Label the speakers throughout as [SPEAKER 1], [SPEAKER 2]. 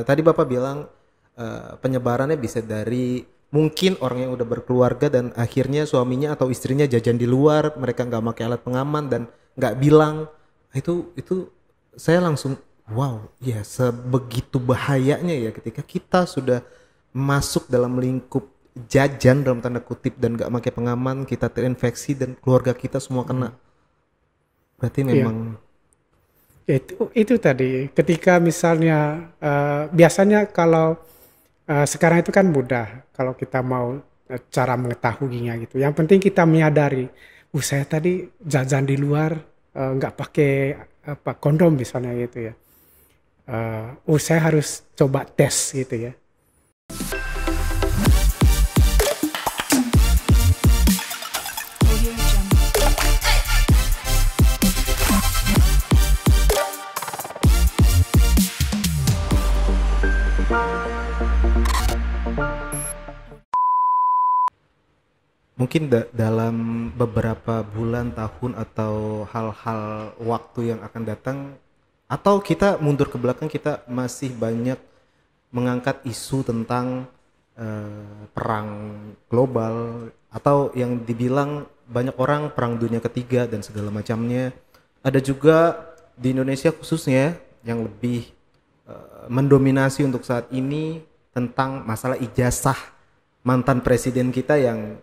[SPEAKER 1] Tadi Bapak bilang penyebarannya bisa dari mungkin orang yang udah berkeluarga dan akhirnya suaminya atau istrinya jajan di luar, mereka nggak pakai alat pengaman dan nggak bilang. Itu saya langsung wow, ya sebegitu bahayanya ya ketika kita sudah masuk dalam lingkup jajan dalam tanda kutip dan nggak pakai pengaman, kita terinfeksi dan keluarga kita semua kena. Berarti
[SPEAKER 2] Iya,
[SPEAKER 1] memang
[SPEAKER 2] itu tadi. Ketika misalnya biasanya kalau sekarang itu kan mudah kalau kita mau cara mengetahuinya gitu. Yang penting kita menyadari, saya tadi jajan di luar nggak pakai kondom misalnya gitu ya. Saya harus coba tes gitu ya.
[SPEAKER 1] mungkin dalam beberapa bulan, tahun atau hal-hal waktu yang akan datang atau kita mundur ke belakang kita masih banyak mengangkat isu tentang perang global atau yang dibilang banyak orang perang dunia ketiga dan segala macamnya. Ada juga di Indonesia khususnya yang lebih mendominasi untuk saat ini tentang masalah ijazah mantan presiden kita yang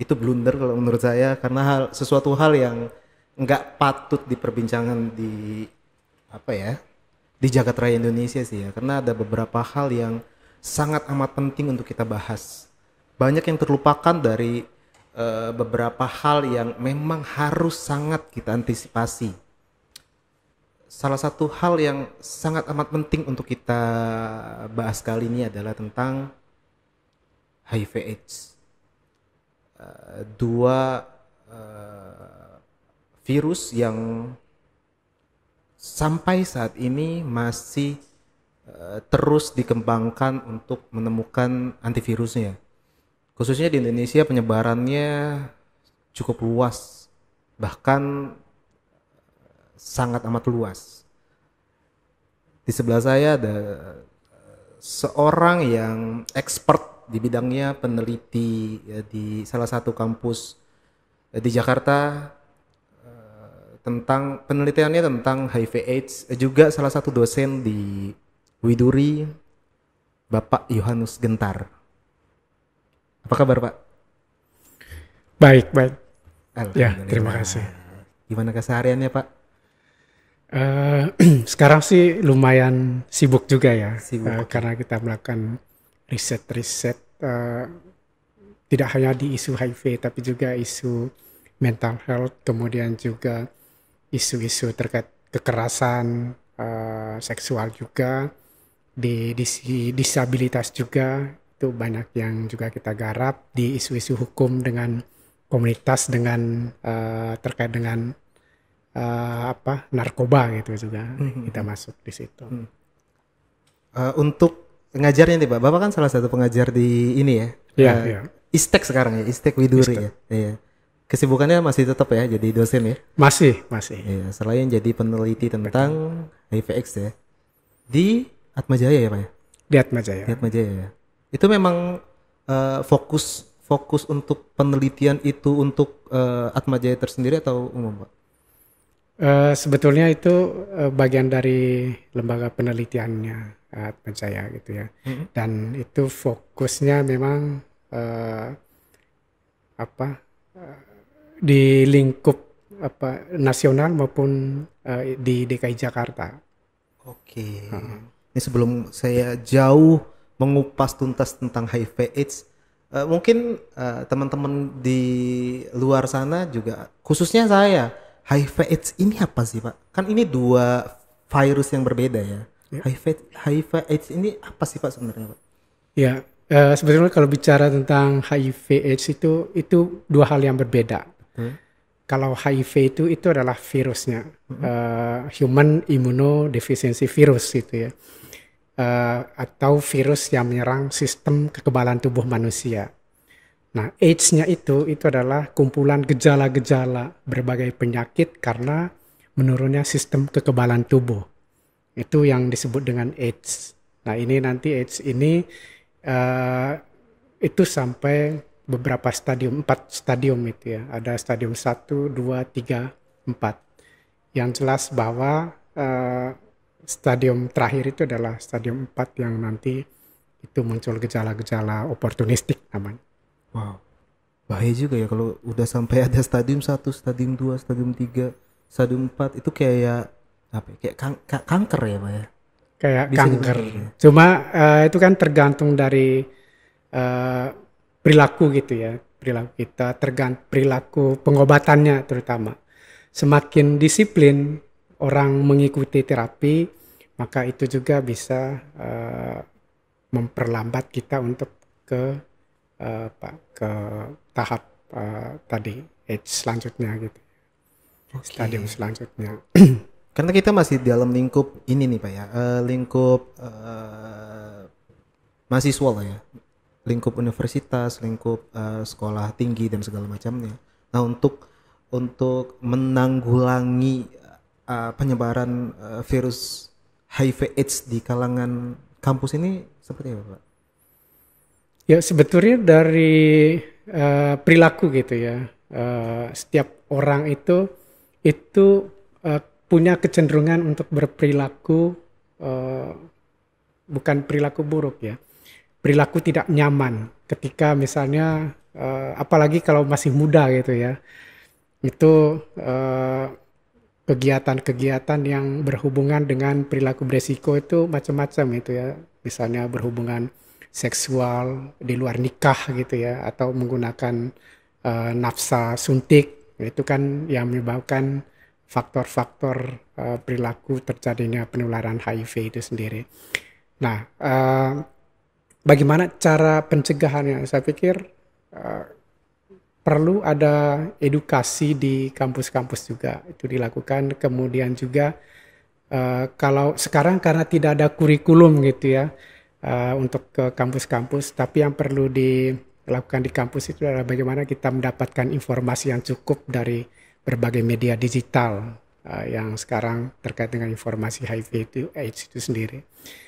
[SPEAKER 1] itu blunder kalau menurut saya karena sesuatu hal yang nggak patut diperbincangkan di apa ya di jagat raya Indonesia sih ya karena ada beberapa hal yang sangat amat penting untuk kita bahas. Banyak yang terlupakan dari beberapa hal yang memang harus sangat kita antisipasi. Salah satu hal yang sangat amat penting untuk kita bahas kali ini adalah tentang HIV/AIDS. Dua virus yang sampai saat ini masih terus dikembangkan untuk menemukan antivirusnya. Khususnya di Indonesia penyebarannya cukup luas, bahkan sangat amat luas. Di sebelah saya ada seorang yang expert di bidangnya, peneliti ya, di salah satu kampus di Jakarta tentang penelitiannya tentang HIV/AIDS, juga salah satu dosen di Widuri, Bapak Yohannes Gentar. Apa kabar Pak?
[SPEAKER 2] Baik, baik. Ya, terima
[SPEAKER 1] Alhamdulillah.
[SPEAKER 2] kasih.
[SPEAKER 1] Gimana kesehariannya Pak?
[SPEAKER 2] Eh, Sekarang sih lumayan sibuk juga ya,
[SPEAKER 1] Sibuk, oke.
[SPEAKER 2] karena kita melakukan riset-riset tidak hanya di isu HIV tapi juga isu mental health, kemudian juga isu-isu terkait kekerasan seksual juga, di disabilitas juga itu banyak yang juga kita garap di isu-isu hukum dengan komunitas dengan terkait dengan narkoba gitu juga kita masuk di situ.
[SPEAKER 1] Untuk ngajarnya nih Pak, Bapak kan salah satu pengajar di ini ya,
[SPEAKER 2] Iya, iya.
[SPEAKER 1] ISTEK sekarang ya, ISTEK Widuri
[SPEAKER 2] Istek.
[SPEAKER 1] ya. Iya. Kesibukannya masih tetap ya jadi dosen ya.
[SPEAKER 2] Masih.
[SPEAKER 1] Iya, selain jadi peneliti tentang HIV/AIDS ya. Di Atmajaya ya Pak ya?
[SPEAKER 2] Di Atmajaya.
[SPEAKER 1] Di Atmajaya ya. Itu memang fokus untuk penelitian itu untuk Atmajaya tersendiri atau umum Pak?
[SPEAKER 2] Sebetulnya itu bagian dari lembaga penelitiannya Atmajaya gitu ya. Dan itu fokusnya memang di lingkup nasional maupun di DKI Jakarta.
[SPEAKER 1] Oke. Ini sebelum saya jauh mengupas tuntas tentang HIV/AIDS, mungkin teman-teman di luar sana juga, khususnya saya, HIV/AIDS ini apa sih Pak? Kan ini dua virus yang berbeda ya.
[SPEAKER 2] Ya.
[SPEAKER 1] HIV/AIDS ini apa sih Pak sebenarnya Pak?
[SPEAKER 2] Ya, sebetulnya kalau bicara tentang HIV/AIDS itu dua hal yang berbeda. Kalau HIV itu adalah virusnya, human immunodeficiency virus gitu ya, atau virus yang menyerang sistem kekebalan tubuh manusia. Nah, AIDS-nya itu adalah kumpulan gejala-gejala berbagai penyakit karena menurunnya sistem kekebalan tubuh. Itu yang disebut dengan AIDS. Nah ini nanti AIDS ini itu sampai beberapa stadium, 4 stadium itu ya. Ada stadium 1, 2, 3, 4. Yang jelas bahwa stadium terakhir itu adalah stadium 4 yang nanti itu muncul gejala-gejala oportunistik namanya.
[SPEAKER 1] Wow. Bahaya juga ya kalau udah sampai ada stadium 1, stadium 2, stadium 3, stadium 4 itu kayak apa ya? Kayak kanker ya, Pak ya.
[SPEAKER 2] Kayak
[SPEAKER 1] Bisa
[SPEAKER 2] kanker.
[SPEAKER 1] dibilang gitu ya.
[SPEAKER 2] Cuma itu kan tergantung dari perilaku gitu ya. Perilaku kita, perilaku pengobatannya terutama. Semakin disiplin orang mengikuti terapi, maka itu juga bisa memperlambat kita untuk ke tahap tadi age selanjutnya gitu. Stadium selanjutnya.
[SPEAKER 1] Karena kita masih dalam lingkup ini nih Pak ya, lingkup mahasiswa lah ya, lingkup universitas, lingkup sekolah tinggi dan segala macamnya. Nah untuk menanggulangi penyebaran virus HIV/AIDS di kalangan kampus ini seperti apa Pak?
[SPEAKER 2] Ya sebetulnya dari perilaku gitu ya. Setiap orang itu punya kecenderungan untuk berperilaku bukan perilaku buruk ya. Perilaku tidak nyaman ketika misalnya apalagi kalau masih muda gitu ya. Itu kegiatan-kegiatan yang berhubungan dengan perilaku beresiko itu macam-macam itu ya. Misalnya berhubungan seksual di luar nikah gitu ya, atau menggunakan nafsa suntik, itu kan yang menyebabkan faktor-faktor perilaku terjadinya penularan HIV itu sendiri. Nah, bagaimana cara pencegahannya? Saya pikir perlu ada edukasi di kampus-kampus juga itu dilakukan. Kemudian juga kalau sekarang karena tidak ada kurikulum gitu ya untuk ke kampus-kampus, tapi yang perlu dilakukan di kampus itu adalah bagaimana kita mendapatkan informasi yang cukup dari berbagai media digital yang sekarang terkait dengan informasi HIV itu AIDS itu sendiri.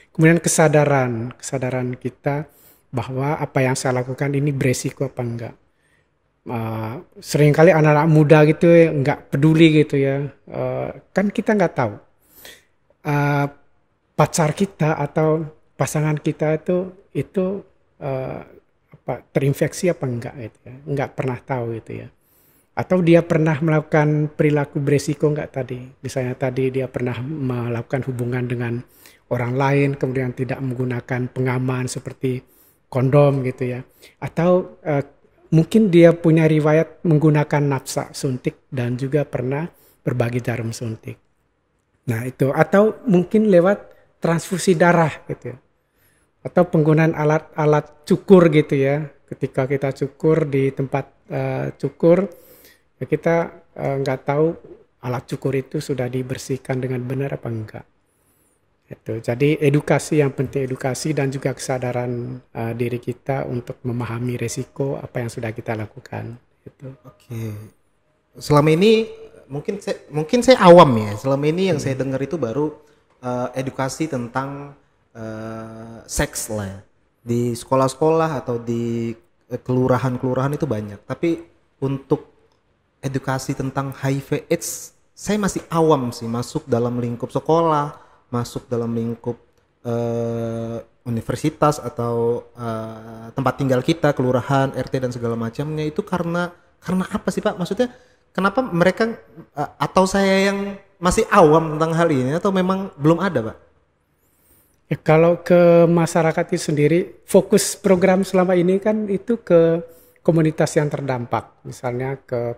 [SPEAKER 2] Kemudian kesadaran kita bahwa apa yang saya lakukan ini beresiko apa enggak. Seringkali anak-anak muda gitu enggak peduli gitu ya. Kan kita enggak tahu pacar kita atau pasangan kita itu terinfeksi apa enggak gitu ya. Enggak pernah tahu gitu ya. Atau dia pernah melakukan perilaku beresiko enggak tadi. Misalnya tadi dia pernah melakukan hubungan dengan orang lain kemudian tidak menggunakan pengaman seperti kondom gitu ya. Atau mungkin dia punya riwayat menggunakan nafsa suntik dan juga pernah berbagi jarum suntik. Nah itu, atau mungkin lewat transfusi darah gitu ya. Atau penggunaan alat-alat cukur gitu ya. Ketika kita cukur di tempat cukur, ya kita nggak tahu alat cukur itu sudah dibersihkan dengan benar apa enggak. Itu. Jadi edukasi yang penting, edukasi dan juga kesadaran diri kita untuk memahami resiko apa yang sudah kita lakukan. Itu.
[SPEAKER 1] Oke. Selama ini mungkin saya awam ya. Selama ini yang saya dengar itu baru edukasi tentang seks lah ya. Di sekolah-sekolah atau di kelurahan-kelurahan itu banyak. Tapi untuk edukasi tentang HIV/AIDS saya masih awam sih, masuk dalam lingkup sekolah, masuk dalam lingkup universitas atau tempat tinggal kita, kelurahan, RT dan segala macamnya. Itu karena apa sih Pak? Maksudnya kenapa mereka atau saya yang masih awam tentang hal ini atau memang belum ada Pak?
[SPEAKER 2] Ya, kalau ke masyarakat itu sendiri, fokus program selama ini kan itu ke komunitas yang terdampak, misalnya ke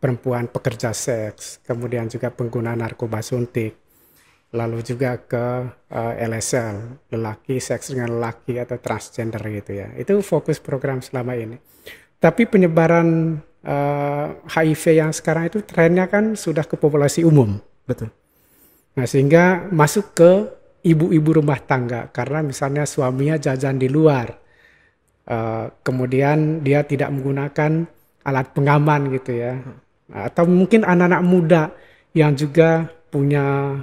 [SPEAKER 2] perempuan pekerja seks, kemudian juga pengguna narkoba suntik, lalu juga ke LSL, lelaki seks dengan lelaki atau transgender gitu ya. Itu fokus program selama ini. Tapi penyebaran HIV yang sekarang itu trennya kan sudah ke populasi umum.
[SPEAKER 1] Betul.
[SPEAKER 2] Nah sehingga masuk ke ibu-ibu rumah tangga karena misalnya suaminya jajan di luar, kemudian dia tidak menggunakan alat pengaman gitu ya, atau mungkin anak-anak muda yang juga punya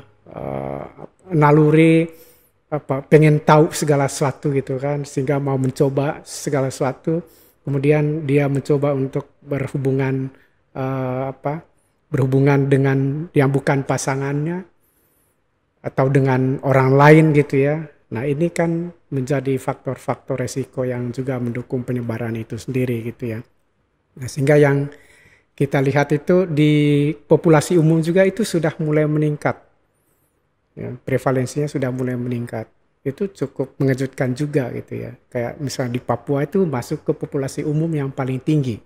[SPEAKER 2] naluri pengen tahu segala sesuatu gitu kan, sehingga mau mencoba segala sesuatu, kemudian dia mencoba untuk berhubungan dengan yang bukan pasangannya atau dengan orang lain gitu ya. Nah ini kan menjadi faktor-faktor resiko yang juga mendukung penyebaran itu sendiri gitu ya. Nah sehingga yang kita lihat itu di populasi umum juga itu sudah mulai meningkat. Ya, prevalensinya sudah mulai meningkat. Itu cukup mengejutkan juga gitu ya. Kayak misalnya di Papua itu masuk ke populasi umum yang paling tinggi.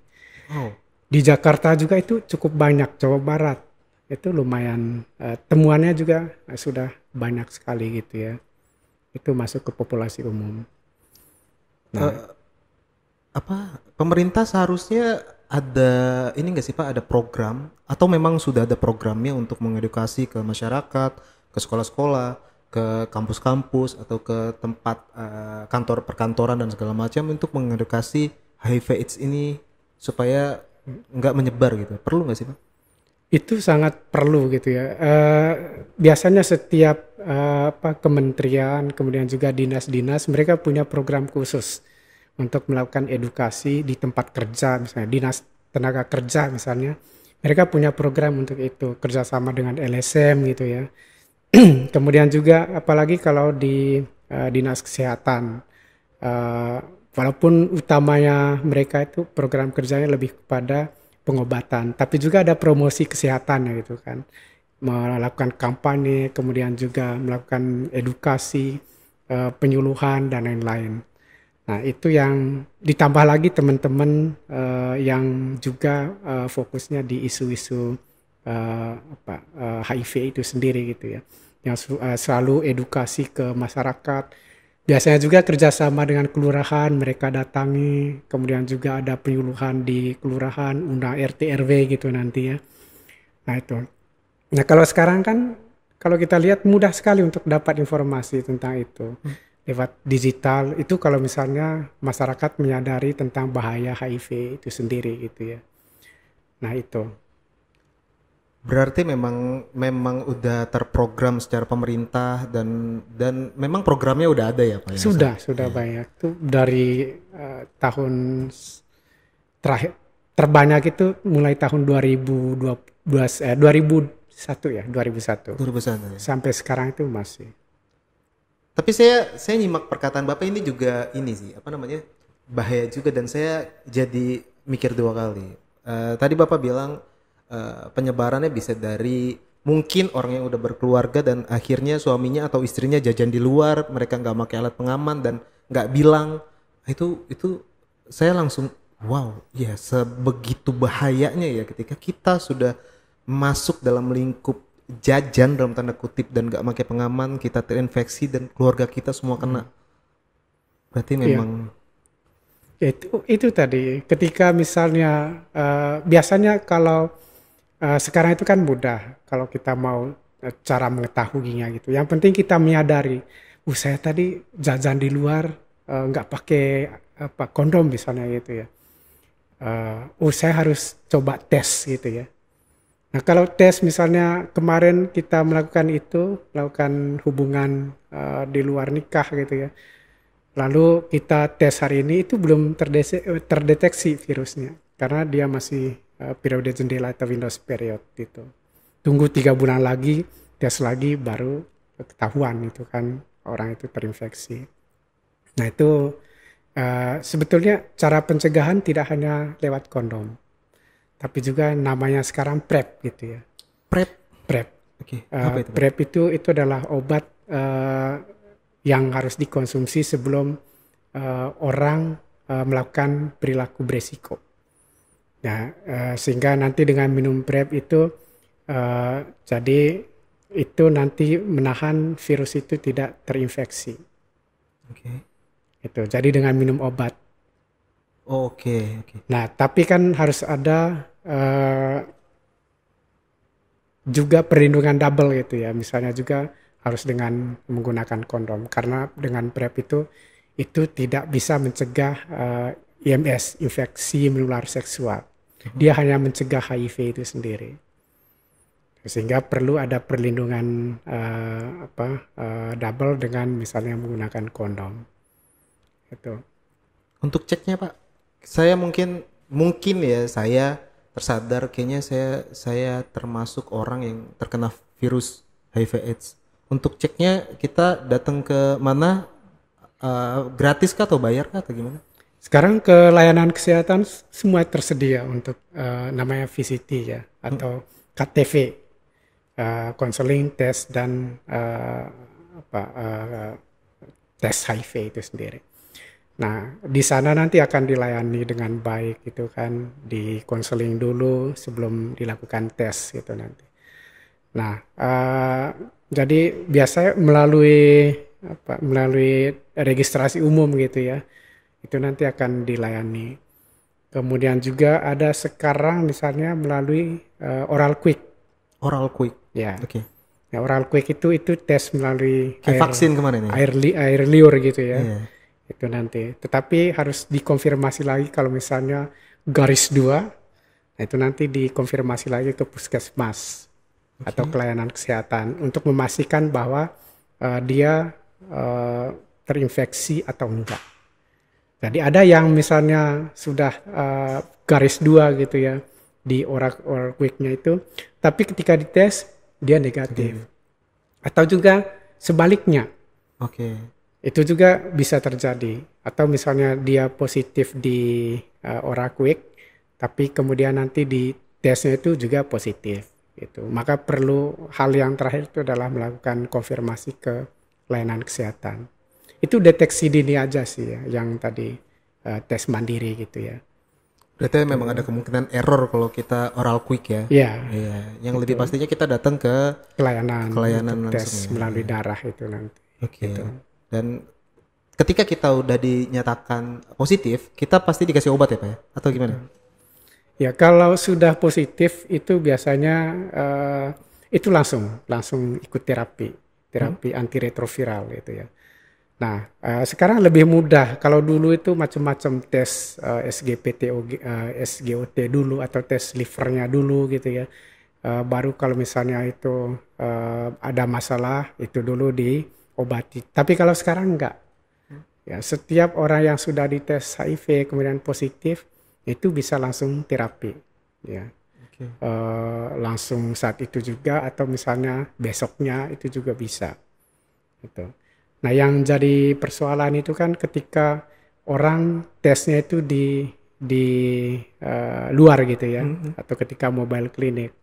[SPEAKER 1] Oh.
[SPEAKER 2] Di Jakarta juga itu cukup banyak, Jawa Barat. Itu lumayan, temuannya juga sudah banyak sekali gitu ya. Itu masuk ke populasi umum. Nah,
[SPEAKER 1] Pemerintah seharusnya ada ini nggak sih Pak, ada program atau memang sudah ada programnya untuk mengedukasi ke masyarakat, ke sekolah-sekolah, ke kampus-kampus atau ke tempat kantor perkantoran dan segala macam untuk mengedukasi HIV/AIDS ini supaya nggak menyebar gitu. Perlu nggak sih Pak?
[SPEAKER 2] itu sangat perlu gitu ya. Biasanya setiap kementerian, kemudian juga dinas-dinas, mereka punya program khusus untuk melakukan edukasi di tempat kerja, misalnya dinas tenaga kerja misalnya. Mereka punya program untuk itu, kerjasama dengan LSM gitu ya. Kemudian juga apalagi kalau di dinas kesehatan, walaupun utamanya mereka itu program kerjanya lebih kepada pengobatan, tapi juga ada promosi kesehatan gitu kan, melakukan kampanye, kemudian juga melakukan edukasi, penyuluhan dan lain-lain. Nah itu yang ditambah lagi teman-teman yang juga fokusnya di isu-isu HIV itu sendiri gitu ya, yang selalu edukasi ke masyarakat. Biasanya juga kerjasama dengan kelurahan, mereka datangi, kemudian juga ada penyuluhan di kelurahan, undang RT RW gitu nanti ya. Nah itu. Nah kalau sekarang kan, kalau kita lihat mudah sekali untuk dapat informasi tentang itu. Lewat digital, itu kalau misalnya masyarakat menyadari tentang bahaya HIV itu sendiri gitu ya. Nah itu.
[SPEAKER 1] Berarti memang udah terprogram secara pemerintah dan memang programnya udah ada ya Pak ya?
[SPEAKER 2] Sudah banyak tuh dari tahun terakhir terbanyak itu mulai tahun 2001 ya, 2001.
[SPEAKER 1] 2001 ya.
[SPEAKER 2] Sampai sekarang itu masih.
[SPEAKER 1] Tapi saya nyimak perkataan Bapak ini juga ini sih, apa namanya? Bahaya juga dan saya jadi mikir dua kali. Tadi Bapak bilang penyebarannya bisa dari mungkin orang yang udah berkeluarga dan akhirnya suaminya atau istrinya jajan di luar, mereka nggak pakai alat pengaman dan nggak bilang. Itu saya langsung wow, ya sebegitu bahayanya ya ketika kita sudah masuk dalam lingkup jajan dalam tanda kutip dan nggak pakai pengaman, kita terinfeksi dan keluarga kita semua kena. Berarti memang
[SPEAKER 2] ya, itu tadi ketika misalnya biasanya kalau sekarang itu kan mudah kalau kita mau cara mengetahuinya gitu. Yang penting kita menyadari, saya tadi jajan di luar nggak pakai kondom misalnya gitu ya. Saya harus coba tes gitu ya. Nah kalau tes misalnya kemarin kita melakukan hubungan di luar nikah gitu ya. Lalu kita tes hari ini itu belum terdeteksi virusnya karena dia masih periode jendela atau Windows period itu. Tunggu 3 bulan lagi, tes lagi baru ketahuan itu kan orang itu terinfeksi. Nah itu sebetulnya cara pencegahan tidak hanya lewat kondom, tapi juga namanya sekarang PrEP gitu ya. PrEP.
[SPEAKER 1] Oke. Apa itu?
[SPEAKER 2] PrEP itu adalah obat yang harus dikonsumsi sebelum orang melakukan perilaku beresiko. Nah, sehingga nanti dengan minum PrEP itu jadi itu nanti menahan virus itu tidak terinfeksi.
[SPEAKER 1] Oke.
[SPEAKER 2] Itu jadi dengan minum obat.
[SPEAKER 1] Oke.
[SPEAKER 2] Nah, tapi kan harus ada juga perlindungan double gitu ya. Misalnya juga harus dengan menggunakan kondom karena dengan PrEP itu tidak bisa mencegah IMS, infeksi menular seksual. Dia hanya mencegah HIV itu sendiri. Sehingga perlu ada perlindungan double dengan misalnya menggunakan kondom. Itu.
[SPEAKER 1] Untuk ceknya Pak, saya mungkin ya saya tersadar kayaknya saya termasuk orang yang terkena virus HIV/AIDS. Untuk ceknya kita datang ke mana, gratis kah atau bayar kah atau gimana?
[SPEAKER 2] Sekarang ke layanan kesehatan semua tersedia untuk namanya VCT ya atau KTV, konseling, tes dan tes HIV itu sendiri. Nah, di sana nanti akan dilayani dengan baik gitu kan, di konseling dulu sebelum dilakukan tes gitu nanti. Nah, jadi biasanya melalui registrasi umum gitu ya, itu nanti akan dilayani. Kemudian juga ada sekarang misalnya melalui oral quick.
[SPEAKER 1] Oral quick.
[SPEAKER 2] Ya,
[SPEAKER 1] Oke.
[SPEAKER 2] ya oral quick itu tes melalui
[SPEAKER 1] Kayak vaksin kemarin ya.
[SPEAKER 2] air liur gitu ya.
[SPEAKER 1] Iya.
[SPEAKER 2] Itu nanti. Tetapi harus dikonfirmasi lagi kalau misalnya garis 2, nah itu nanti dikonfirmasi lagi ke puskesmas atau pelayanan kesehatan untuk memastikan bahwa dia terinfeksi atau enggak. Jadi ada yang misalnya sudah garis 2 gitu ya di oral quick-nya itu, tapi ketika dites dia negatif. Atau juga sebaliknya.
[SPEAKER 1] Oke.
[SPEAKER 2] Itu juga bisa terjadi. Atau misalnya dia positif di oral quick, tapi kemudian nanti di tesnya itu juga positif. Gitu. Maka perlu hal yang terakhir itu adalah melakukan konfirmasi ke layanan kesehatan. Itu deteksi dini aja sih ya, yang tadi tes mandiri gitu ya.
[SPEAKER 1] Berarti memang ada kemungkinan error kalau kita oral quick ya.
[SPEAKER 2] Iya.
[SPEAKER 1] Iya. Yang lebih pastinya kita datang ke
[SPEAKER 2] Pelayanan
[SPEAKER 1] langsung
[SPEAKER 2] tes
[SPEAKER 1] ya.
[SPEAKER 2] melalui darah itu nanti.
[SPEAKER 1] Oke.
[SPEAKER 2] Gitu.
[SPEAKER 1] Dan ketika kita udah dinyatakan positif, kita pasti dikasih obat ya Pak ya? Atau gimana?
[SPEAKER 2] Ya kalau sudah positif itu biasanya itu langsung ikut terapi antiretroviral gitu ya. Nah sekarang lebih mudah. Kalau dulu itu macam-macam tes SGOT dulu atau tes livernya dulu gitu ya. Baru kalau misalnya itu ada masalah itu dulu diobati. Tapi kalau sekarang enggak. Ya, setiap orang yang sudah dites HIV kemudian positif itu bisa langsung terapi, ya. Langsung saat itu juga atau misalnya besoknya itu juga bisa. Gitu. Nah, yang jadi persoalan itu kan ketika orang tesnya itu di luar gitu ya, atau ketika mobile clinic.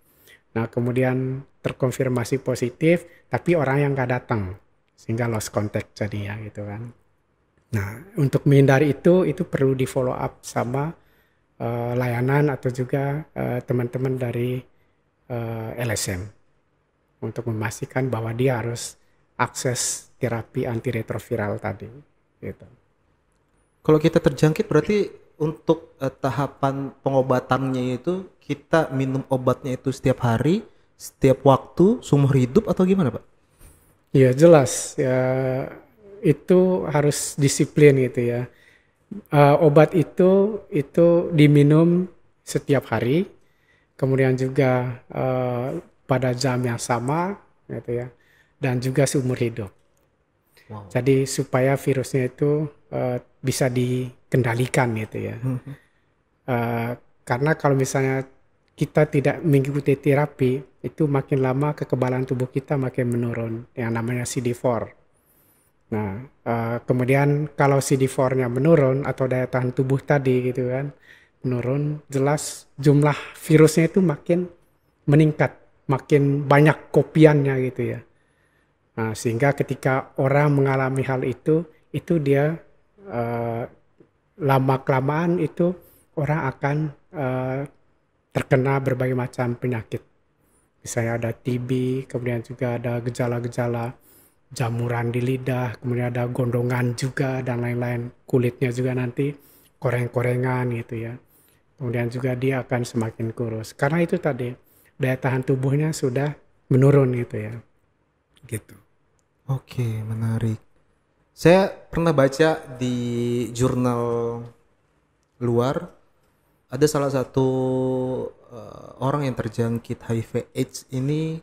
[SPEAKER 2] Nah, kemudian terkonfirmasi positif, tapi orang yang nggak datang, sehingga lost contact jadinya gitu kan. Nah, untuk menghindari itu perlu di follow up sama layanan atau juga teman-teman dari LSM untuk memastikan bahwa dia harus akses terapi antiretroviral tadi. Gitu.
[SPEAKER 1] Kalau kita terjangkit berarti untuk tahapan pengobatannya itu kita minum obatnya itu setiap hari, setiap waktu, seumur hidup atau gimana Pak?
[SPEAKER 2] Ya jelas ya. Itu harus disiplin gitu ya. Obat itu diminum setiap hari, kemudian juga pada jam yang sama gitu ya, dan juga seumur hidup. Wow. Jadi supaya virusnya itu bisa dikendalikan gitu ya. Karena kalau misalnya kita tidak mengikuti terapi, itu makin lama kekebalan tubuh kita makin menurun, yang namanya CD4. Nah, kemudian kalau CD4-nya menurun atau daya tahan tubuh tadi gitu kan menurun, jelas jumlah virusnya itu makin meningkat, makin banyak kopiannya gitu ya. Nah, sehingga ketika orang mengalami hal itu dia lama-kelamaan itu orang akan terkena berbagai macam penyakit. Misalnya ada TB, kemudian juga ada gejala-gejala jamuran di lidah, kemudian ada gondongan juga dan lain-lain, kulitnya juga nanti koreng-korengan gitu ya. Kemudian juga dia akan semakin kurus. Karena itu tadi daya tahan tubuhnya sudah menurun gitu ya. Gitu.
[SPEAKER 1] Oke, menarik. Saya pernah baca di jurnal luar ada salah satu orang yang terjangkit HIV/AIDS ini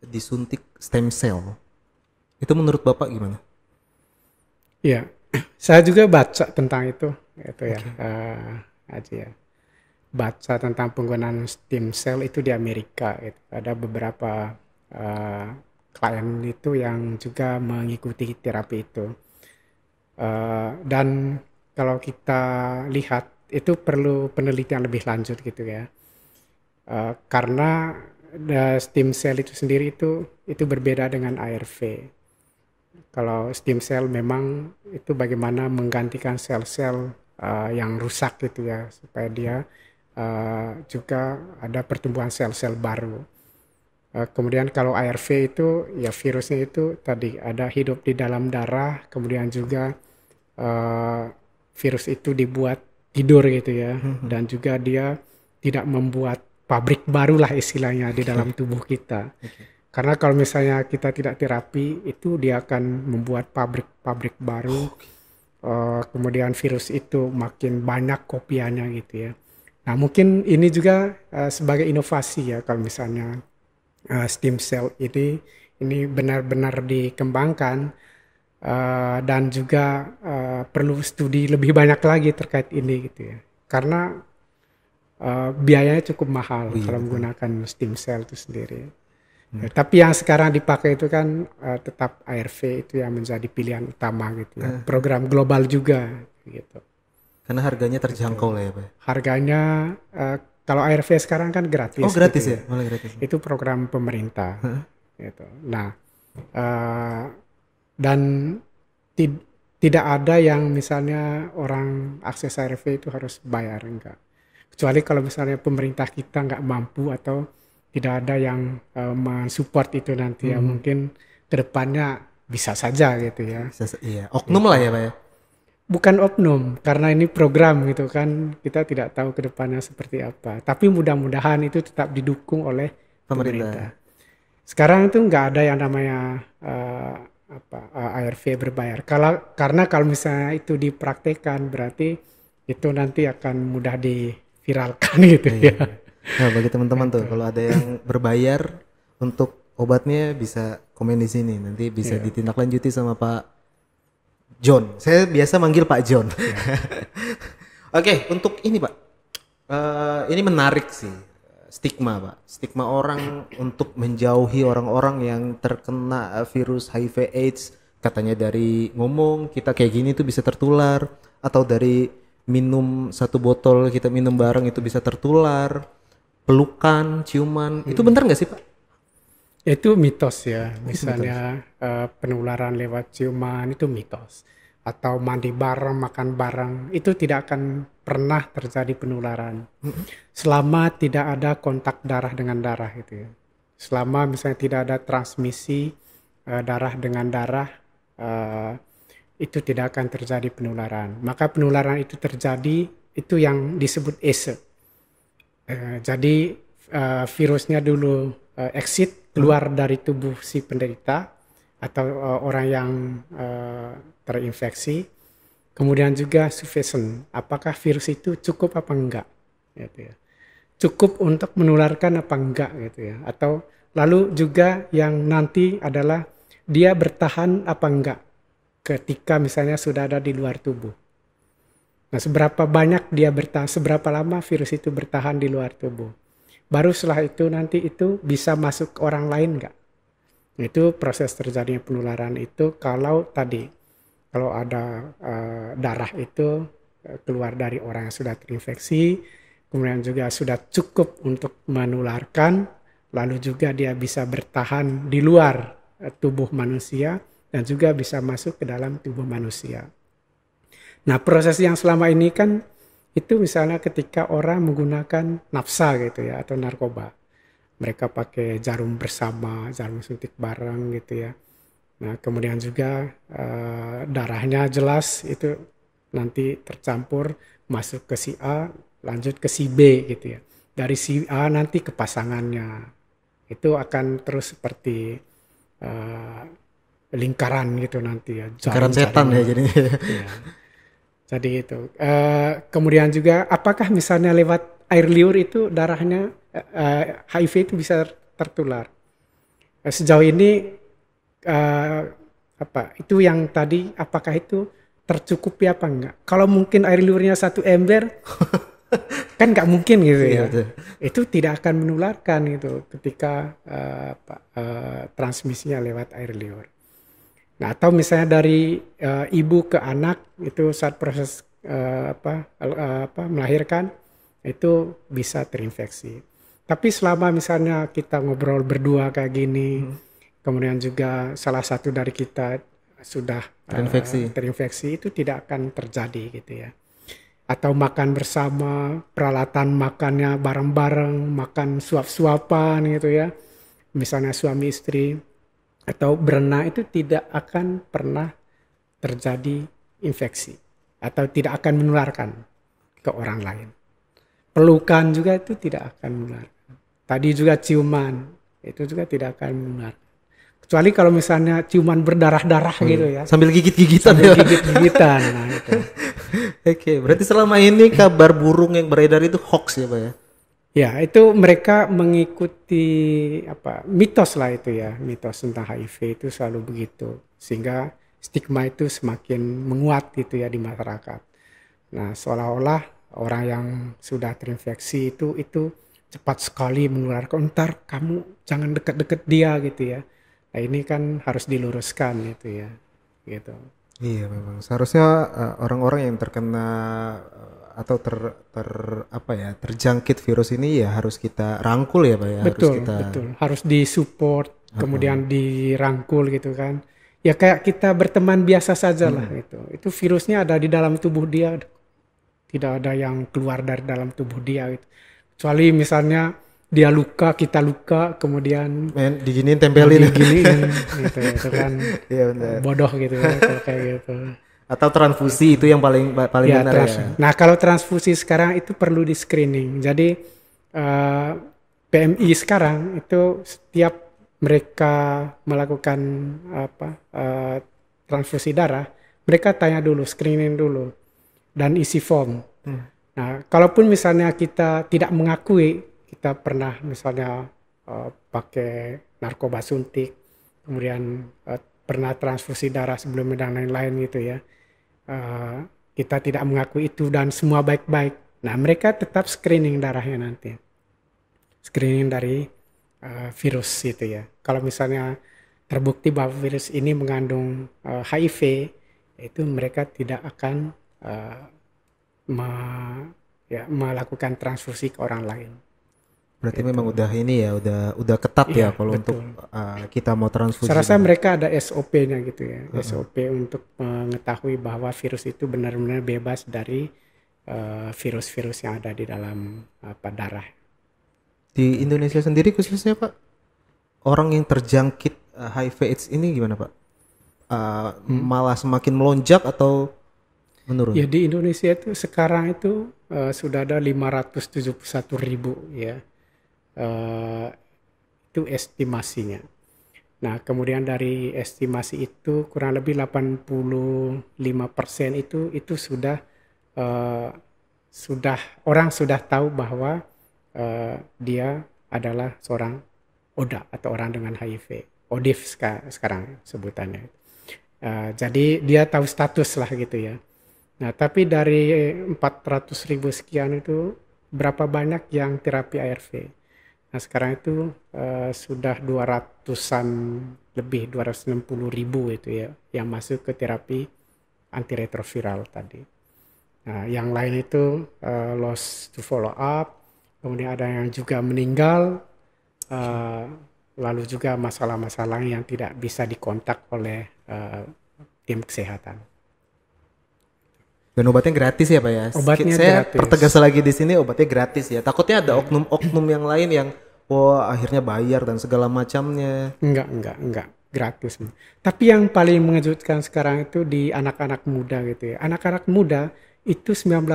[SPEAKER 1] disuntik stem cell. Itu menurut Bapak gimana?
[SPEAKER 2] Ya, saya juga baca tentang itu ya, Haji ya. Baca tentang penggunaan stem cell itu di Amerika. Gitu. Ada beberapa klien itu yang juga mengikuti terapi itu. Dan kalau kita lihat itu perlu penelitian lebih lanjut gitu ya. Karena stem cell itu sendiri itu berbeda dengan ARV. Kalau stem cell memang itu bagaimana menggantikan sel-sel yang rusak gitu ya, supaya dia juga ada pertumbuhan sel-sel baru. Kemudian kalau ARV itu ya virusnya itu tadi ada hidup di dalam darah, kemudian juga virus itu dibuat tidur gitu ya, dan juga dia tidak membuat pabrik baru lah istilahnya di dalam tubuh kita. Karena kalau misalnya kita tidak terapi, itu dia akan membuat pabrik-pabrik baru. Kemudian virus itu makin banyak kopiannya gitu ya. Nah mungkin ini juga sebagai inovasi ya, kalau misalnya stem cell ini benar-benar dikembangkan dan juga perlu studi lebih banyak lagi terkait ini gitu ya. Karena biayanya cukup mahal kalau menggunakan stem cell itu sendiri. Tapi yang sekarang dipakai itu kan tetap ARV itu yang menjadi pilihan utama gitu ya. Program global juga gitu.
[SPEAKER 1] Karena harganya terjangkau lah ya Pak.
[SPEAKER 2] Harganya kalau ARV sekarang kan gratis.
[SPEAKER 1] Oh gratis
[SPEAKER 2] gitu
[SPEAKER 1] ya? Malah gratis.
[SPEAKER 2] Itu program pemerintah. Gitu. Nah dan tidak ada yang misalnya orang akses ARV itu harus bayar, enggak. Kecuali kalau misalnya pemerintah kita nggak mampu atau tidak ada yang mensupport itu nanti ya, mungkin kedepannya bisa saja gitu ya.
[SPEAKER 1] Iya, oknum lah ya Pak ya.
[SPEAKER 2] Bukan oknum, karena ini program gitu kan, kita tidak tahu kedepannya seperti apa. Tapi mudah-mudahan itu tetap didukung oleh pemerintah. Sekarang itu nggak ada yang namanya ARV berbayar. Karena kalau misalnya itu dipraktekkan berarti itu nanti akan mudah diviralkan gitu ya.
[SPEAKER 1] Nah bagi teman-teman tuh kalau ada yang berbayar untuk obatnya bisa komen di sini, nanti bisa ditindaklanjuti sama Pak John. Saya biasa manggil Pak John. Oke, untuk ini Pak, ini menarik sih stigma Pak, stigma orang untuk menjauhi orang-orang yang terkena virus HIV/AIDS. Katanya dari ngomong kita kayak gini tuh bisa tertular, atau dari minum satu botol kita minum bareng itu bisa tertular. Pelukan, ciuman, itu benar nggak sih Pak?
[SPEAKER 2] Itu mitos ya, misalnya penularan lewat ciuman itu mitos. Atau mandi bareng, makan bareng, itu tidak akan pernah terjadi penularan. Selama tidak ada kontak darah dengan darah gitu ya. Selama misalnya tidak ada transmisi darah dengan darah, itu tidak akan terjadi penularan. Maka penularan itu terjadi, itu yang disebut ESE. Jadi virusnya dulu exit, keluar dari tubuh si penderita atau orang yang terinfeksi. Kemudian juga surveillance, apakah virus itu cukup apa enggak, gitu ya. Cukup untuk menularkan apa enggak gitu ya. Atau lalu juga yang nanti adalah dia bertahan apa enggak ketika misalnya sudah ada di luar tubuh. Nah, seberapa banyak dia bertahan, seberapa lama virus itu bertahan di luar tubuh. Baru setelah itu nanti itu bisa masuk ke orang lain enggak? Itu proses terjadinya penularan itu kalau ada darah itu keluar dari orang yang sudah terinfeksi, kemudian juga sudah cukup untuk menularkan, lalu juga dia bisa bertahan di luar tubuh manusia dan juga bisa masuk ke dalam tubuh manusia. Nah, proses yang selama ini kan itu misalnya ketika orang menggunakan nafsa gitu ya atau narkoba. Mereka pakai jarum bersama, jarum suntik bareng gitu ya. Nah, kemudian juga darahnya jelas itu nanti tercampur masuk ke si A, lanjut ke si B gitu ya. Dari si A nanti ke pasangannya. Itu akan terus seperti lingkaran gitu nanti ya.
[SPEAKER 1] Lingkaran setan ya jadinya.
[SPEAKER 2] Ya. Jadi itu. Kemudian juga apakah misalnya lewat air liur itu darahnya HIV itu bisa tertular. Sejauh ini itu yang tadi, apakah itu tercukupi apa enggak? Kalau mungkin air liurnya 1 ember, kan nggak mungkin gitu ya. Itu tidak akan menularkan gitu ketika transmisinya lewat air liur. Nah, atau misalnya dari ibu ke anak itu saat proses melahirkan itu bisa terinfeksi. Tapi selama misalnya kita ngobrol berdua kayak gini, kemudian juga salah satu dari kita sudah terinfeksi, itu tidak akan terjadi gitu ya. Atau makan bersama, peralatan makannya bareng-bareng, makan suap-suapan gitu ya. Misalnya suami istri atau berenang, itu tidak akan pernah terjadi infeksi atau tidak akan menularkan ke orang lain. Pelukan juga itu tidak akan menularkan. Tadi juga ciuman, itu juga tidak akan menularkan. Kecuali kalau misalnya ciuman berdarah-darah gitu ya.
[SPEAKER 1] Sambil gigit-gigitan.
[SPEAKER 2] Nah itu.
[SPEAKER 1] Oke, berarti selama ini kabar burung yang beredar itu hoax ya Pak ya?
[SPEAKER 2] Ya, itu mereka mengikuti mitos lah itu ya. Mitos tentang HIV itu selalu begitu. Sehingga stigma itu semakin menguat gitu ya di masyarakat. Nah, seolah-olah orang yang sudah terinfeksi itu cepat sekali menularkan. Ntar kamu jangan deket-deket dia gitu ya. Nah, ini kan harus diluruskan gitu ya. Gitu.
[SPEAKER 1] Iya, memang seharusnya orang-orang yang terkena atau terjangkit virus ini ya harus kita rangkul ya Pak ya.
[SPEAKER 2] Betul. Harus disupport, kemudian dirangkul gitu kan. Ya kayak kita berteman biasa saja lah gitu. Itu virusnya ada di dalam tubuh dia, tidak ada yang keluar dari dalam tubuh dia gitu. Kecuali misalnya dia luka, kita luka, kemudian
[SPEAKER 1] diginiin tempelin
[SPEAKER 2] gitu kan.
[SPEAKER 1] Iya benar.
[SPEAKER 2] Bodoh gitu kan kalau kayak gitu.
[SPEAKER 1] Atau transfusi itu yang paling
[SPEAKER 2] ya,
[SPEAKER 1] benar ya.
[SPEAKER 2] Nah, kalau transfusi sekarang itu perlu di screening. Jadi PMI sekarang itu setiap mereka melakukan transfusi darah, mereka tanya dulu, screening dulu dan isi form. Nah, kalaupun misalnya kita tidak mengakui kita pernah misalnya pakai narkoba suntik, kemudian pernah transfusi darah sebelumnya dan lain-lain gitu ya. Kita tidak mengakui itu dan semua baik-baik. Nah, mereka tetap screening darahnya nanti. Screening dari virus itu ya. Kalau misalnya terbukti bahwa virus ini mengandung HIV, itu mereka tidak akan melakukan transfusi ke orang lain.
[SPEAKER 1] Berarti memang udah ini ya, udah ketat ya kalau betul. Untuk kita mau transfusi.
[SPEAKER 2] Saya rasa mereka ada SOP-nya gitu ya, SOP untuk mengetahui bahwa virus itu benar-benar bebas dari virus-virus yang ada di dalam darah. Di
[SPEAKER 1] Indonesia sendiri khususnya Pak, orang yang terjangkit HIV/AIDS ini gimana Pak? Malah semakin melonjak atau menurun?
[SPEAKER 2] Ya di Indonesia itu sekarang itu sudah ada 571.000 ya. Itu estimasinya. Nah, kemudian dari estimasi itu kurang lebih 85% itu sudah orang sudah tahu bahwa dia adalah seorang ODA atau orang dengan HIV, ODIF sekarang sebutannya. Jadi dia tahu status lah gitu ya. Nah, tapi dari 400.000 sekian itu berapa banyak yang terapi ARV? Nah, sekarang itu sudah 260.000 itu ya yang masuk ke terapi antiretroviral tadi. Nah, yang lain itu lost to follow up, kemudian ada yang juga meninggal, lalu juga masalah-masalah yang tidak bisa dikontak oleh tim kesehatan.
[SPEAKER 1] Dan obatnya gratis ya Pak ya?
[SPEAKER 2] Obatnya
[SPEAKER 1] saya
[SPEAKER 2] gratis.
[SPEAKER 1] Pertegas lagi di sini obatnya gratis ya. Takutnya ada oknum-oknum yang lain yang akhirnya bayar dan segala macamnya.
[SPEAKER 2] Enggak, gratis. Tapi yang paling mengejutkan sekarang itu di anak-anak muda gitu ya. Anak-anak muda itu 19%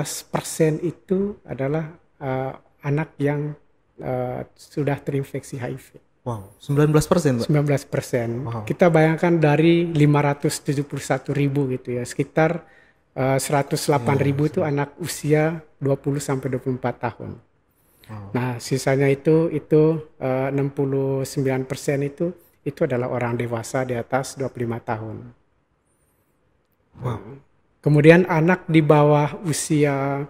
[SPEAKER 2] itu adalah anak yang sudah terinfeksi HIV.
[SPEAKER 1] Wow, 19% Pak?
[SPEAKER 2] 19%.
[SPEAKER 1] Wow.
[SPEAKER 2] Kita bayangkan dari 571.000 gitu ya, sekitar 108.000 itu anak usia 20-24 tahun.
[SPEAKER 1] Wow.
[SPEAKER 2] Nah, sisanya itu 69% itu adalah orang dewasa di atas 25 tahun.
[SPEAKER 1] Wow.
[SPEAKER 2] Kemudian anak di bawah usia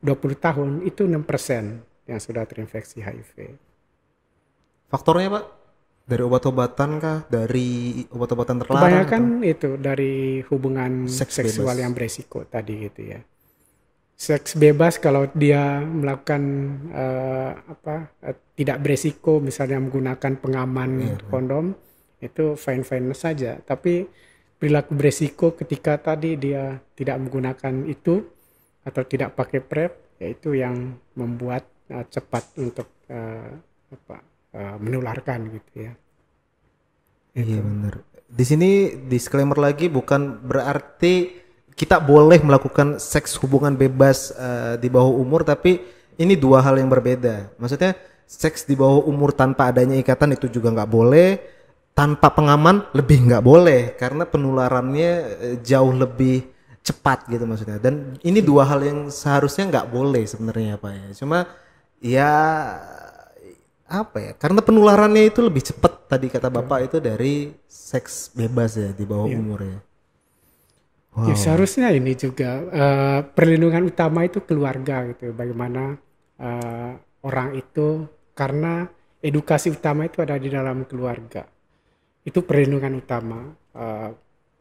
[SPEAKER 2] 20 tahun itu 6% yang sudah terinfeksi HIV.
[SPEAKER 1] Faktornya Pak? Dari obat-obatan kah? Dari obat-obatan terlarang atau
[SPEAKER 2] Kebanyakan itu dari hubungan
[SPEAKER 1] seks
[SPEAKER 2] seksual
[SPEAKER 1] bebas?
[SPEAKER 2] yang beresiko tadi gitu ya. Seks bebas kalau dia melakukan tidak beresiko, misalnya menggunakan pengaman
[SPEAKER 1] Iya, kan?
[SPEAKER 2] kondom, itu fine-fine saja. Tapi perilaku beresiko ketika tadi dia tidak menggunakan itu atau tidak pakai PrEP, yaitu yang membuat cepat untuk menularkan gitu ya.
[SPEAKER 1] Iya
[SPEAKER 2] Itu.
[SPEAKER 1] benar. Di sini disclaimer lagi, bukan berarti kita boleh melakukan seks hubungan bebas di bawah umur, tapi ini dua hal yang berbeda. Maksudnya seks di bawah umur tanpa adanya ikatan itu juga nggak boleh, tanpa pengaman lebih nggak boleh karena penularannya jauh lebih cepat gitu maksudnya. Dan ini dua hal yang seharusnya nggak boleh sebenarnya Pak ya. Cuma ya apa ya? Karena penularannya itu lebih cepat tadi kata Bapak itu dari seks bebas ya di bawah
[SPEAKER 2] Ya.
[SPEAKER 1] umur ya.
[SPEAKER 2] Ya
[SPEAKER 1] Wow.
[SPEAKER 2] seharusnya ini juga perlindungan utama itu keluarga gitu. Bagaimana orang itu, karena edukasi utama itu ada di dalam keluarga. Itu perlindungan utama,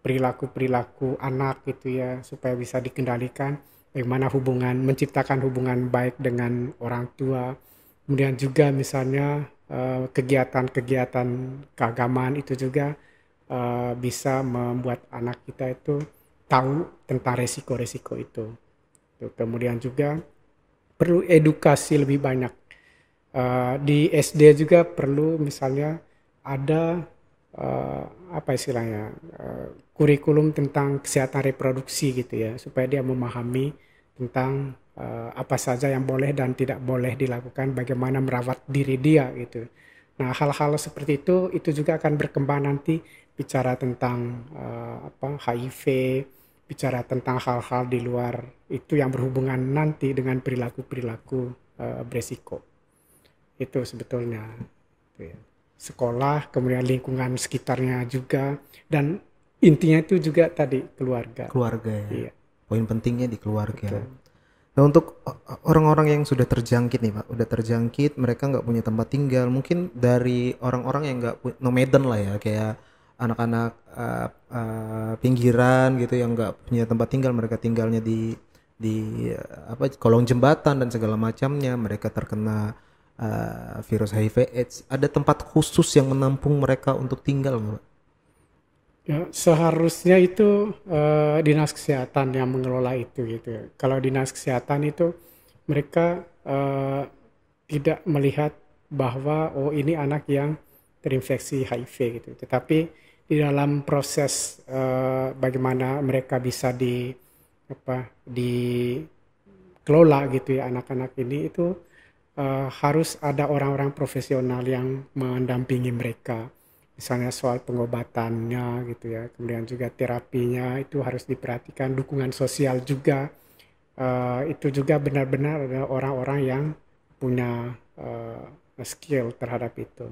[SPEAKER 2] perilaku-perilaku anak gitu ya, supaya bisa dikendalikan. Bagaimana hubungan, menciptakan hubungan baik dengan orang tua. Kemudian juga misalnya kegiatan-kegiatan keagamaan itu juga bisa membuat anak kita itu tahu tentang resiko-resiko itu. Kemudian juga perlu edukasi lebih banyak. Di SD juga perlu misalnya ada apa istilahnya kurikulum tentang kesehatan reproduksi gitu ya, supaya dia memahami tentang apa saja yang boleh dan tidak boleh dilakukan, bagaimana merawat diri dia gitu. Nah, hal-hal seperti itu juga akan berkembang nanti, bicara tentang HIV, bicara tentang hal-hal di luar itu yang berhubungan nanti dengan perilaku-perilaku beresiko. Itu sebetulnya gitu ya. Sekolah, kemudian lingkungan sekitarnya juga, dan intinya itu juga tadi keluarga.
[SPEAKER 1] Keluarga ya.
[SPEAKER 2] Iya,
[SPEAKER 1] Poin pentingnya di keluarga.
[SPEAKER 2] betul.
[SPEAKER 1] Nah untuk orang-orang yang sudah terjangkit nih Pak, udah terjangkit, mereka nggak punya tempat tinggal, mungkin dari orang-orang yang nggak nomaden lah ya, kayak anak-anak pinggiran gitu yang nggak punya tempat tinggal, mereka tinggalnya di kolong jembatan dan segala macamnya, mereka terkena virus HIV/AIDS. Ada tempat khusus yang menampung mereka untuk tinggal nggak Pak?
[SPEAKER 2] Ya, seharusnya itu dinas kesehatan yang mengelola itu gitu ya. Kalau dinas kesehatan itu mereka tidak melihat bahwa oh ini anak yang terinfeksi HIV gitu. Tetapi di dalam proses bagaimana mereka bisa dikelola gitu ya anak-anak ini, itu harus ada orang-orang profesional yang mendampingi mereka. Misalnya soal pengobatannya gitu ya, kemudian juga terapinya itu harus diperhatikan, dukungan sosial juga, itu juga benar-benar ada orang-orang yang punya skill terhadap itu.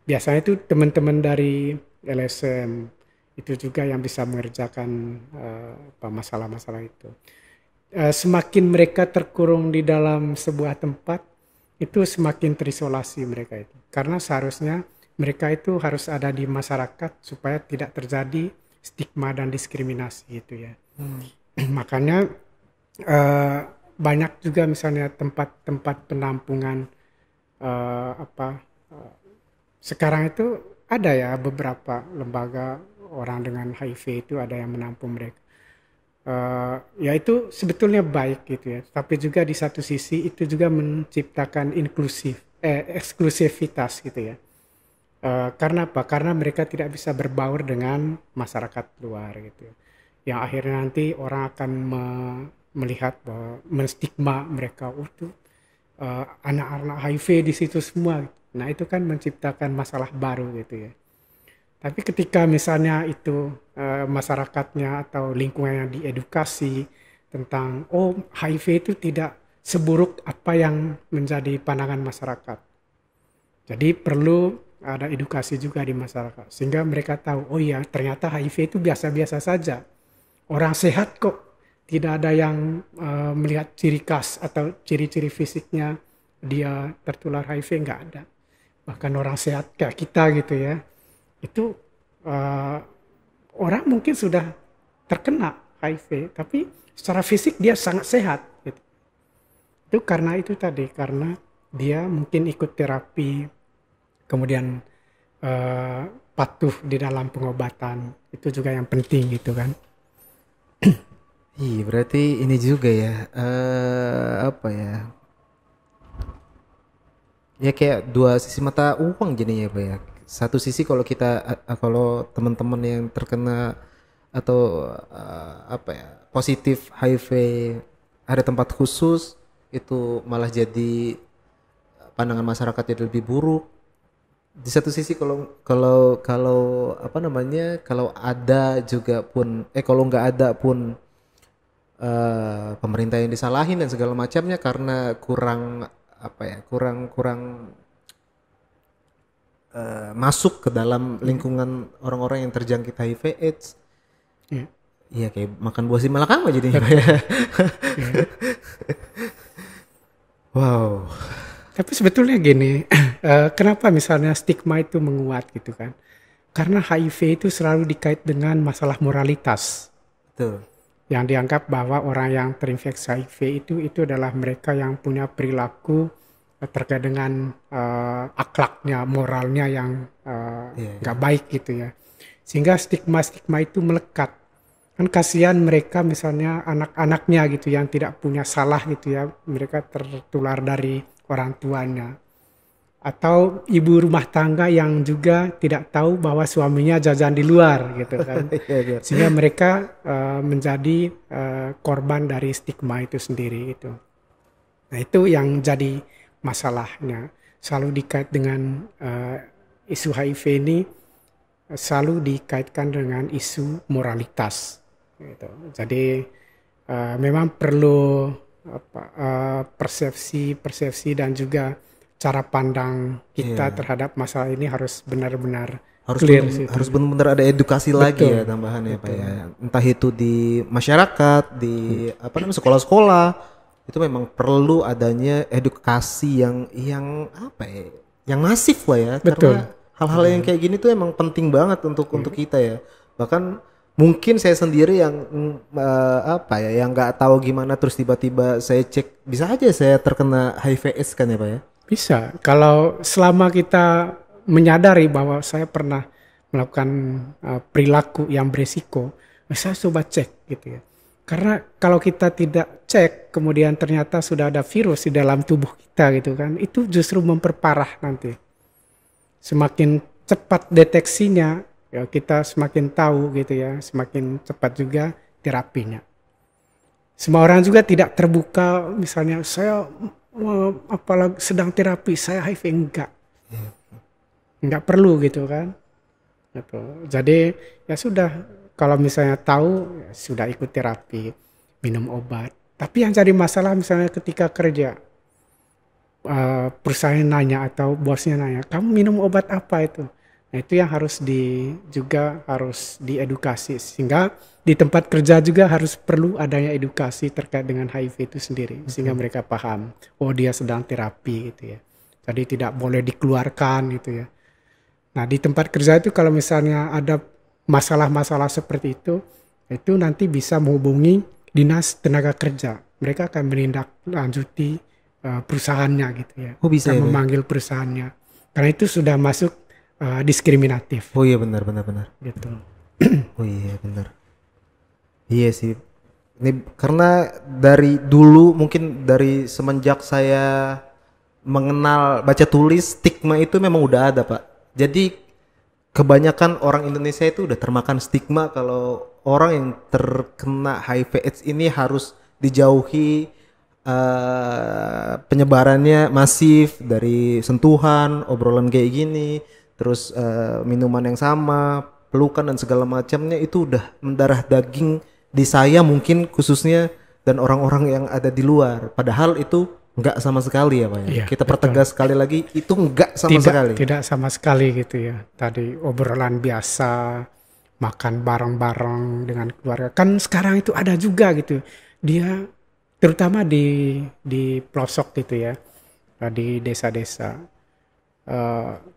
[SPEAKER 2] Biasanya itu teman-teman dari LSM itu juga yang bisa mengerjakan masalah-masalah itu. Semakin mereka terkurung di dalam sebuah tempat, itu semakin terisolasi mereka itu. Karena seharusnya mereka itu harus ada di masyarakat supaya tidak terjadi stigma dan diskriminasi gitu ya. Makanya banyak juga misalnya tempat-tempat penampungan sekarang itu ada ya beberapa lembaga orang dengan HIV itu ada yang menampung mereka. Ya itu sebetulnya baik gitu ya. Tapi juga di satu sisi itu juga menciptakan eksklusivitas gitu ya. Karena apa? Karena mereka tidak bisa berbaur dengan masyarakat luar gitu. Yang akhirnya nanti orang akan melihat bahwa menstigma mereka itu anak-anak HIV di situ semua. Nah itu kan menciptakan masalah baru gitu ya. Tapi ketika misalnya itu masyarakatnya atau lingkungannya diedukasi tentang oh HIV itu tidak seburuk apa yang menjadi pandangan masyarakat. Jadi perlu ada edukasi juga di masyarakat sehingga mereka tahu, oh iya ternyata HIV itu biasa-biasa saja. Orang sehat kok, tidak ada yang melihat ciri khas atau ciri-ciri fisiknya dia tertular HIV, nggak ada. Bahkan orang sehat kayak kita gitu ya, itu orang mungkin sudah terkena HIV, tapi secara fisik dia sangat sehat. Gitu. Itu karena itu tadi, karena dia mungkin ikut terapi, kemudian patuh di dalam pengobatan, itu juga yang penting gitu kan.
[SPEAKER 1] Iya, berarti ini juga ya, apa ya? Ya kayak dua sisi mata uang jadinya ya, Pak ya. Satu sisi kalau kita, kalau teman-teman yang terkena atau apa ya, positif HIV ada tempat khusus, itu malah jadi pandangan masyarakat jadi lebih buruk. Di satu sisi kalau kalau kalau apa namanya, kalau ada juga pun kalau nggak ada pun pemerintah yang disalahin dan segala macamnya karena kurang apa ya, kurang kurang masuk ke dalam lingkungan orang-orang yang terjangkit HIV AIDS.
[SPEAKER 2] Ya.
[SPEAKER 1] Iya kayak makan buah si malakama jadinya Pak ya. Wow.
[SPEAKER 2] Tapi sebetulnya gini, kenapa misalnya stigma itu menguat gitu kan? Karena HIV itu selalu dikait dengan masalah moralitas.
[SPEAKER 1] Betul.
[SPEAKER 2] Yang dianggap bahwa orang yang terinfeksi HIV itu adalah mereka yang punya perilaku terkait dengan akhlaknya, moralnya yang nggak baik gitu ya. Sehingga stigma-stigma itu melekat. Kan kasihan mereka misalnya anak-anaknya gitu yang tidak punya salah gitu ya, mereka tertular dari orang tuanya. Atau ibu rumah tangga yang juga tidak tahu bahwa suaminya jajan di luar gitu kan. Sehingga mereka menjadi korban dari stigma itu sendiri itu. Nah itu yang jadi masalahnya. Selalu dikait dengan isu HIV ini, selalu dikaitkan dengan isu moralitas. Gitu. Jadi memang perlu persepsi dan juga cara pandang kita terhadap masalah ini harus benar-benar clear.
[SPEAKER 1] Harus benar-benar ada edukasi lagi ya tambahannya Pak ya. Entah itu di masyarakat, di apa namanya sekolah-sekolah, itu memang perlu adanya edukasi yang apa ya, yang masif lah ya.
[SPEAKER 2] Betul.
[SPEAKER 1] Karena hal-hal yang kayak gini tuh emang penting banget untuk kita ya. Bahkan mungkin saya sendiri yang apa ya, yang nggak tahu gimana terus tiba-tiba saya cek, bisa aja saya terkena HIV/AIDS kan ya Pak ya.
[SPEAKER 2] Bisa, kalau selama kita menyadari bahwa saya pernah melakukan perilaku yang beresiko, saya coba cek gitu ya. Karena kalau kita tidak cek, kemudian ternyata sudah ada virus di dalam tubuh kita gitu kan, itu justru memperparah nanti. Semakin cepat deteksinya, ya kita semakin tahu gitu ya, semakin cepat juga terapinya. Semua orang juga tidak terbuka, misalnya saya apalagi sedang terapi saya HIV, enggak perlu gitu kan gitu. Jadi ya sudah, kalau misalnya tahu ya sudah ikut terapi, minum obat. Tapi yang jadi masalah misalnya ketika kerja, perusahaan nanya atau bosnya nanya, kamu minum obat apa itu? Nah itu yang harus juga harus diedukasi, sehingga di tempat kerja juga harus perlu adanya edukasi terkait dengan HIV itu sendiri, sehingga mereka paham, oh dia sedang terapi gitu ya. Jadi tidak boleh dikeluarkan gitu ya. Nah di tempat kerja itu kalau misalnya ada masalah-masalah seperti itu nanti bisa menghubungi dinas tenaga kerja. Mereka akan menindaklanjuti perusahaannya gitu ya.
[SPEAKER 1] Oh bisa ya,
[SPEAKER 2] memanggil perusahaannya. Karena itu sudah masuk diskriminatif.
[SPEAKER 1] Oh iya benar.
[SPEAKER 2] Gitu.
[SPEAKER 1] Oh iya benar. Iya sih. Ini karena dari dulu, mungkin dari semenjak saya mengenal baca tulis, stigma itu memang udah ada Pak. Jadi kebanyakan orang Indonesia itu udah termakan stigma kalau orang yang terkena HIV/AIDS ini harus dijauhi, penyebarannya masif dari sentuhan, obrolan kayak gini, terus minuman yang sama, pelukan dan segala macamnya itu udah mendarah daging di saya, mungkin khususnya dan orang-orang yang ada di luar. Padahal itu enggak sama sekali ya Pak ya.
[SPEAKER 2] Iya,
[SPEAKER 1] Kita
[SPEAKER 2] betul.
[SPEAKER 1] pertegas sekali lagi itu enggak sama sekali.
[SPEAKER 2] Tidak sama sekali gitu ya. Tadi obrolan biasa, makan bareng-bareng dengan keluarga. Kan sekarang itu ada juga gitu. Dia terutama di pelosok gitu ya, di desa-desa,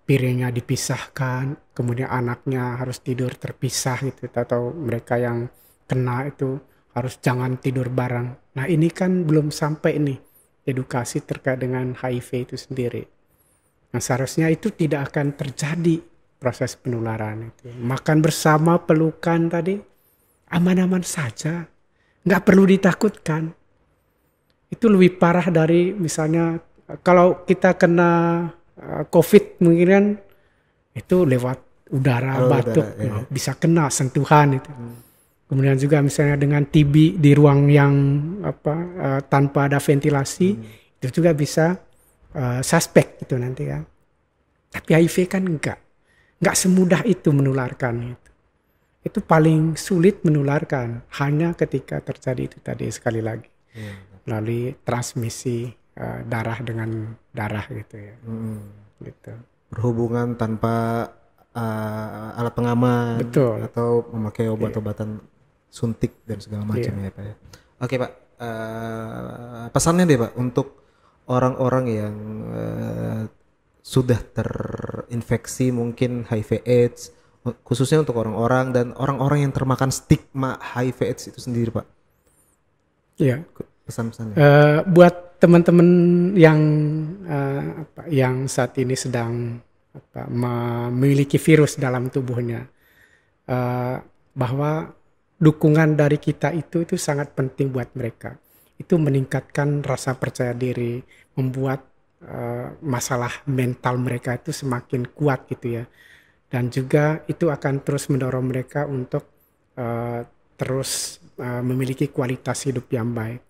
[SPEAKER 2] piringnya dipisahkan, kemudian anaknya harus tidur terpisah gitu, atau mereka yang kena itu harus jangan tidur bareng. Nah ini kan belum sampai nih edukasi terkait dengan HIV itu sendiri. Nah seharusnya itu tidak akan terjadi proses penularan itu. Makan bersama, pelukan tadi aman-aman saja, nggak perlu ditakutkan. Itu lebih parah dari misalnya kalau kita kena COVID mungkin kan itu lewat udara, batuk,
[SPEAKER 1] Udara, ya.
[SPEAKER 2] bisa kena sentuhan itu. Kemudian juga misalnya dengan TB di ruang yang tanpa ada ventilasi, itu juga bisa suspek gitu nanti kan. Tapi HIV kan enggak semudah itu menularkan itu. Itu paling sulit menularkan hanya ketika terjadi itu tadi sekali lagi. Melalui transmisi darah dengan darah gitu ya. Gitu.
[SPEAKER 1] Berhubungan tanpa alat pengaman.
[SPEAKER 2] Betul.
[SPEAKER 1] Atau memakai obat-obatan suntik dan segala macam ya Pak ya. Oke Pak, pesannya deh Pak untuk orang-orang yang sudah terinfeksi mungkin HIV AIDS, khususnya untuk orang-orang dan orang-orang yang termakan stigma HIV AIDS itu sendiri Pak.
[SPEAKER 2] Iya.
[SPEAKER 1] Pesan-pesannya.
[SPEAKER 2] Buat teman-teman yang saat ini sedang memiliki virus dalam tubuhnya, bahwa dukungan dari kita itu sangat penting buat mereka. Itu meningkatkan rasa percaya diri, membuat masalah mental mereka itu semakin kuat gitu ya. Dan juga itu akan terus mendorong mereka untuk terus memiliki kualitas hidup yang baik.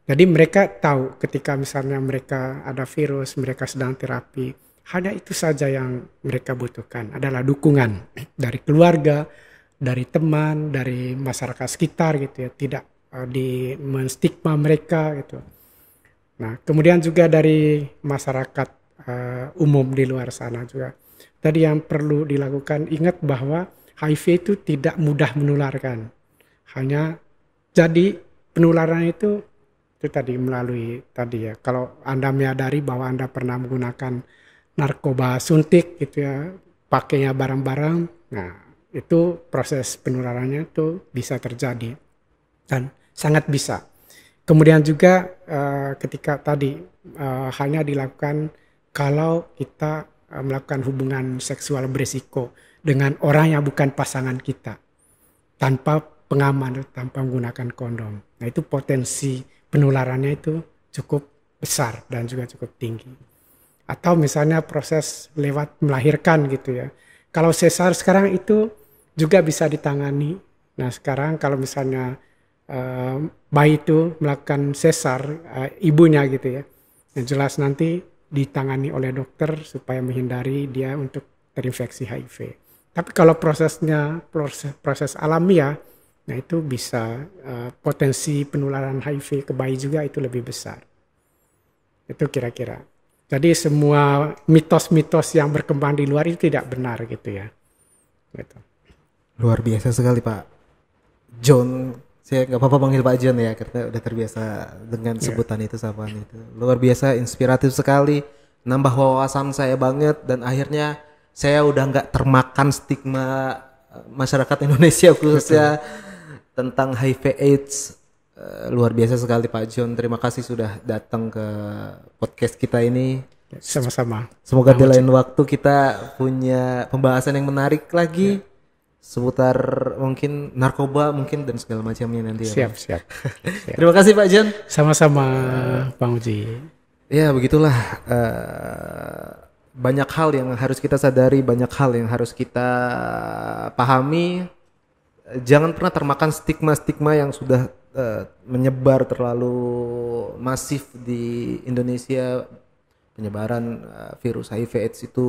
[SPEAKER 2] Jadi mereka tahu ketika misalnya mereka ada virus, mereka sedang terapi, hanya itu saja yang mereka butuhkan adalah dukungan dari keluarga, dari teman, dari masyarakat sekitar gitu ya, tidak menstigma mereka gitu. Nah, kemudian juga dari masyarakat umum di luar sana juga. Tadi yang perlu dilakukan, ingat bahwa HIV itu tidak mudah menularkan. Hanya jadi penularan itu tadi melalui tadi ya. Kalau Anda menyadari bahwa Anda pernah menggunakan narkoba suntik gitu ya, pakainya barang-barang, nah itu proses penularannya itu bisa terjadi dan sangat bisa. Kemudian juga ketika tadi hanya dilakukan kalau kita melakukan hubungan seksual berisiko dengan orang yang bukan pasangan kita, tanpa pengaman, tanpa menggunakan kondom. Nah itu potensi penularannya itu cukup besar dan juga cukup tinggi. Atau misalnya proses lewat melahirkan gitu ya. Kalau sesar sekarang itu juga bisa ditangani. Nah sekarang kalau misalnya bayi itu melakukan sesar, ibunya gitu ya, yang jelas nanti ditangani oleh dokter supaya menghindari dia untuk terinfeksi HIV. Tapi kalau prosesnya proses alamiah, nah itu bisa potensi penularan HIV ke bayi juga itu lebih besar. Itu kira-kira. Jadi semua mitos-mitos yang berkembang di luar itu tidak benar gitu ya. Gitu.
[SPEAKER 1] Luar biasa sekali Pak John. Saya nggak apa-apa panggil Pak John ya, karena udah terbiasa dengan sebutan itu, sapaan itu. Luar biasa, inspiratif sekali, nambah wawasan saya banget, dan akhirnya saya udah nggak termakan stigma masyarakat Indonesia khususnya tentang HIV AIDS. Luar biasa sekali Pak John, terima kasih sudah datang ke podcast kita ini.
[SPEAKER 2] Sama-sama.
[SPEAKER 1] Semoga di lain waktu kita punya pembahasan yang menarik lagi. Seputar mungkin narkoba mungkin dan segala macamnya nanti ya.
[SPEAKER 2] Siap.
[SPEAKER 1] Terima kasih Pak John.
[SPEAKER 2] Sama-sama Bang Uji.
[SPEAKER 1] Ya begitulah, banyak hal yang harus kita sadari, banyak hal yang harus kita pahami. Jangan pernah termakan stigma-stigma yang sudah menyebar terlalu masif di Indonesia. Penyebaran virus HIV AIDS itu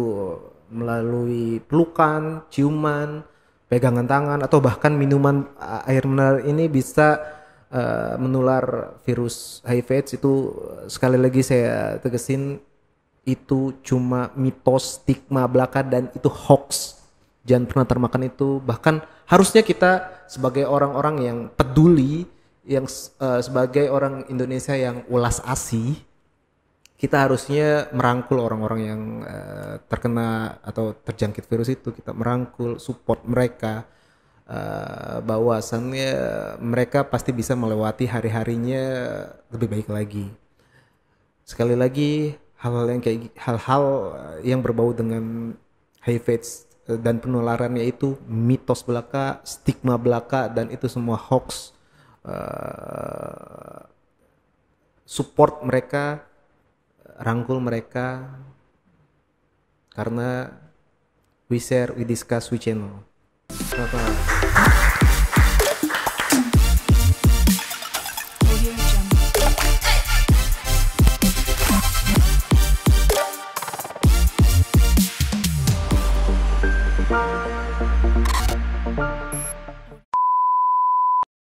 [SPEAKER 1] melalui pelukan, ciuman, pegangan tangan, atau bahkan minuman air mineral ini bisa menular virus HIV/AIDS itu, sekali lagi saya tegesin, itu cuma mitos, stigma belaka, dan itu hoax. Jangan pernah termakan itu. Bahkan harusnya kita sebagai orang-orang yang peduli, yang sebagai orang Indonesia yang ulas asih, kita harusnya merangkul orang-orang yang terkena atau terjangkit virus itu. Kita merangkul, support mereka, bahwasannya mereka pasti bisa melewati hari-harinya lebih baik lagi. Sekali lagi, hal-hal yang berbau dengan HIV/AIDS dan penularannya itu mitos belaka, stigma belaka, dan itu semua hoax. Support mereka, rangkul mereka, karena we share, we discuss, we channel. Selamat malam.